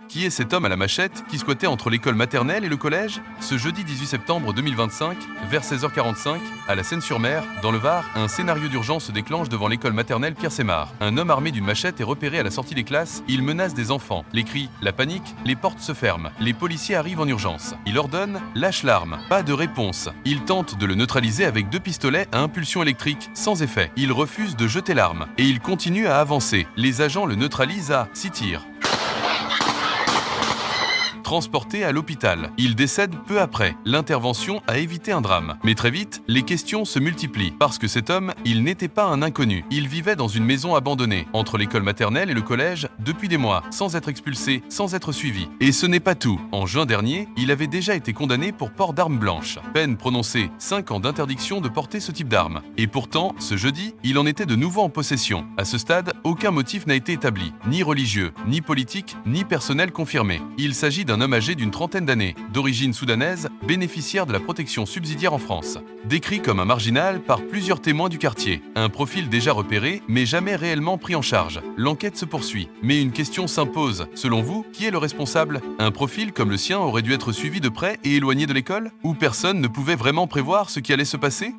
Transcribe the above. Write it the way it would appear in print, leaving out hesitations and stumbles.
Qui est cet homme à la machette qui squattait entre l'école maternelle et le collège? Ce jeudi 18 septembre 2025, vers 16h45, à la Seine-sur-Mer, dans le Var, un scénario d'urgence se déclenche devant l'école maternelle Pierre-Sémard. Un homme armé d'une machette est repéré à la sortie des classes. Il menace des enfants. Les cris, la panique, les portes se ferment. Les policiers arrivent en urgence. Il ordonne « lâche l'arme ». Pas de réponse. Il tente de le neutraliser avec 2 pistolets à impulsion électrique, sans effet. Il refuse de jeter l'arme. Et il continue à avancer. Les agents le neutralisent à 6 tirs. Transporté à l'hôpital. Il décède peu après. L'intervention a évité un drame. Mais très vite, les questions se multiplient. Parce que cet homme, il n'était pas un inconnu. Il vivait dans une maison abandonnée, entre l'école maternelle et le collège, depuis des mois, sans être expulsé, sans être suivi. Et ce n'est pas tout. En juin dernier, il avait déjà été condamné pour port d'armes blanches. Peine prononcée, 5 ans d'interdiction de porter ce type d'arme. Et pourtant, ce jeudi, il en était de nouveau en possession. À ce stade, aucun motif n'a été établi. Ni religieux, ni politique, ni personnel confirmé. Il s'agit d'un homme âgé d'une trentaine d'années, d'origine soudanaise, bénéficiaire de la protection subsidiaire en France. Décrit comme un marginal par plusieurs témoins du quartier. Un profil déjà repéré, mais jamais réellement pris en charge. L'enquête se poursuit. Mais une question s'impose. Selon vous, qui est le responsable? Un profil comme le sien aurait dû être suivi de près et éloigné de l'école? Ou personne ne pouvait vraiment prévoir ce qui allait se passer?